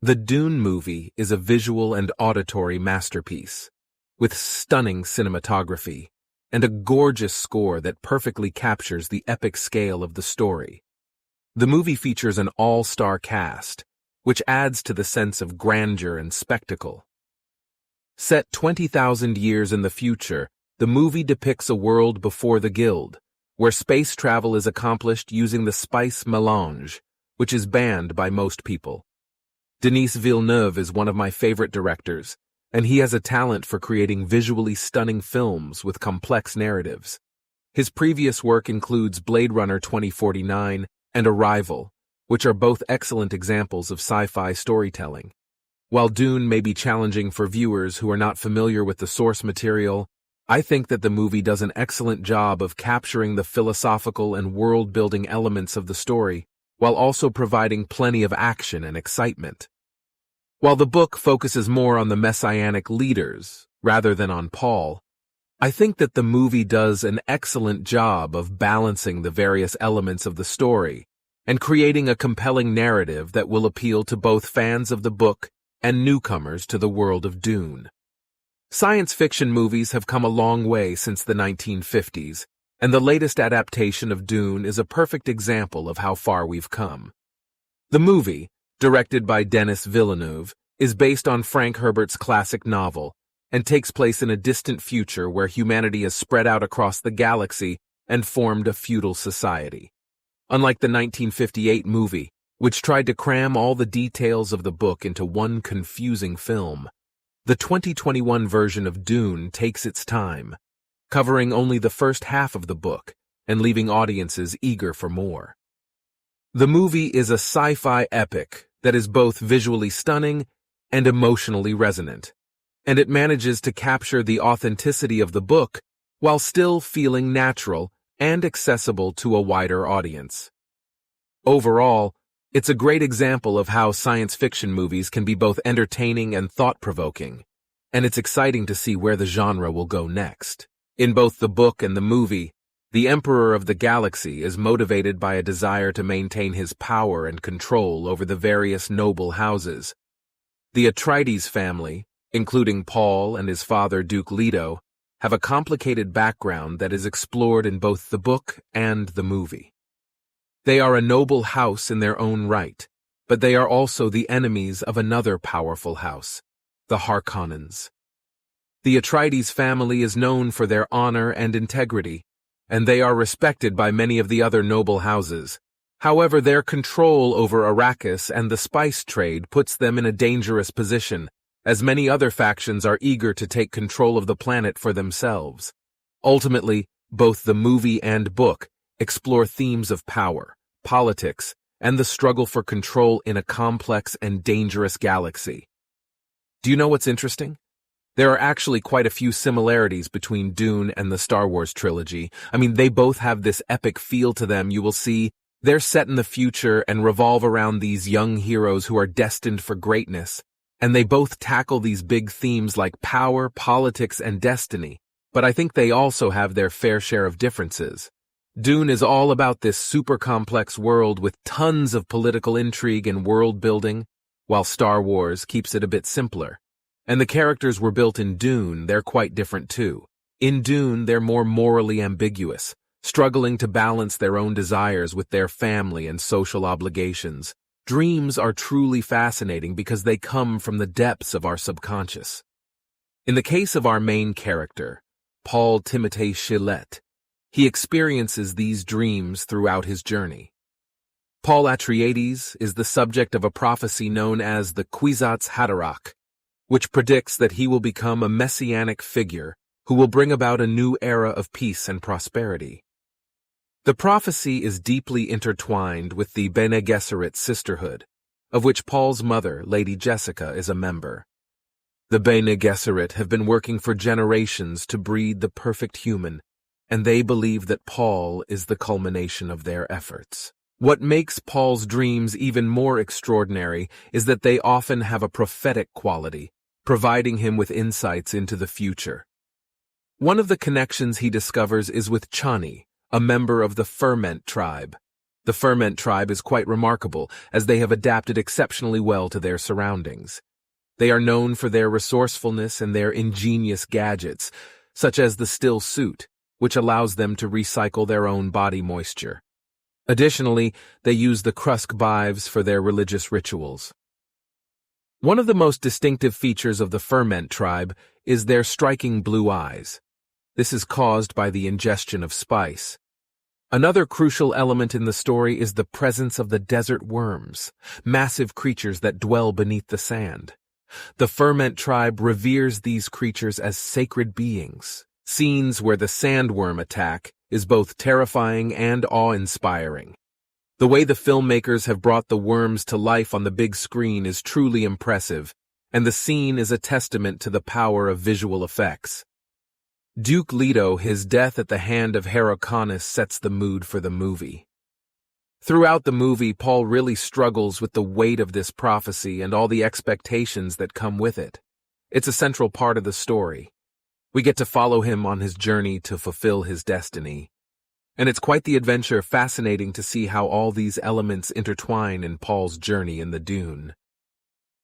The Dune movie is a visual and auditory masterpiece, with stunning cinematography and a gorgeous score that perfectly captures the epic scale of the story. The movie features an all-star cast, which adds to the sense of grandeur and spectacle. Set 20,000 years in the future, the movie depicts a world before the Guild, where space travel is accomplished using the spice melange, which is banned by most people. Denis Villeneuve is one of my favorite directors, and he has a talent for creating visually stunning films with complex narratives. His previous work includes Blade Runner 2049 and Arrival, which are both excellent examples of sci-fi storytelling. While Dune may be challenging for viewers who are not familiar with the source material, I think that the movie does an excellent job of capturing the philosophical and world-building elements of the story, while also providing plenty of action and excitement. While the book focuses more on the messianic leaders, rather than on Paul, I think that the movie does an excellent job of balancing the various elements of the story and creating a compelling narrative that will appeal to both fans of the book and newcomers to the world of Dune. Science fiction movies have come a long way since the 1950s, and the latest adaptation of Dune is a perfect example of how far we've come. The movie, directed by Denis Villeneuve, is based on Frank Herbert's classic novel and takes place in a distant future where humanity is spread out across the galaxy and formed a feudal society. Unlike the 1958 movie, which tried to cram all the details of the book into one confusing film, the 2021 version of Dune takes its time, covering only the first half of the book and leaving audiences eager for more. The movie is a sci-fi epic that is both visually stunning and emotionally resonant, and it manages to capture the authenticity of the book while still feeling natural and accessible to a wider audience. Overall, it's a great example of how science fiction movies can be both entertaining and thought-provoking, and it's exciting to see where the genre will go next. In both the book and the movie, the Emperor of the Galaxy is motivated by a desire to maintain his power and control over the various noble houses. The Atreides family, including Paul and his father Duke Leto, have a complicated background that is explored in both the book and the movie. They are a noble house in their own right, but they are also the enemies of another powerful house, the Harkonnens. The Atreides family is known for their honor and integrity, and they are respected by many of the other noble houses. However, their control over Arrakis and the spice trade puts them in a dangerous position, as many other factions are eager to take control of the planet for themselves. Ultimately, both the movie and book explore themes of power, politics, and the struggle for control in a complex and dangerous galaxy. Do you know what's interesting? There are actually quite a few similarities between Dune and the Star Wars trilogy. They both have this epic feel to them. You will see they're set in the future and revolve around these young heroes who are destined for greatness, and they both tackle these big themes like power, politics, and destiny. But I think they also have their fair share of differences. Dune is all about this super complex world with tons of political intrigue and world building, while Star Wars keeps it a bit simpler. And the characters were built in Dune, they're quite different too. In Dune, they're more morally ambiguous, struggling to balance their own desires with their family and social obligations. Dreams are truly fascinating because they come from the depths of our subconscious. In the case of our main character, Paul Timothée Chalamet, he experiences these dreams throughout his journey. Paul Atreides is the subject of a prophecy known as the Kwisatz Haderach, which predicts that he will become a messianic figure who will bring about a new era of peace and prosperity. The prophecy is deeply intertwined with the Bene Gesserit sisterhood, of which Paul's mother, Lady Jessica, is a member. The Bene Gesserit have been working for generations to breed the perfect human, and they believe that Paul is the culmination of their efforts. What makes Paul's dreams even more extraordinary is that they often have a prophetic quality, providing him with insights into the future. One of the connections he discovers is with Chani, a member of the Ferment tribe. The Ferment tribe is quite remarkable, as they have adapted exceptionally well to their surroundings. They are known for their resourcefulness and their ingenious gadgets, such as the still suit, which allows them to recycle their own body moisture. Additionally, they use the Krusk bives for their religious rituals. One of the most distinctive features of the Ferment tribe is their striking blue eyes. This is caused by the ingestion of spice. Another crucial element in the story is the presence of the desert worms, massive creatures that dwell beneath the sand. The Ferment tribe reveres these creatures as sacred beings. Scenes where the sandworm attack is both terrifying and awe-inspiring. The way the filmmakers have brought the worms to life on the big screen is truly impressive, and the scene is a testament to the power of visual effects. Duke Leto, his death at the hand of Hyrcanus sets the mood for the movie. Throughout the movie, Paul really struggles with the weight of this prophecy and all the expectations that come with it. It's a central part of the story. We get to follow him on his journey to fulfill his destiny. And it's quite the adventure, fascinating to see how all these elements intertwine in Paul's journey in the Dune.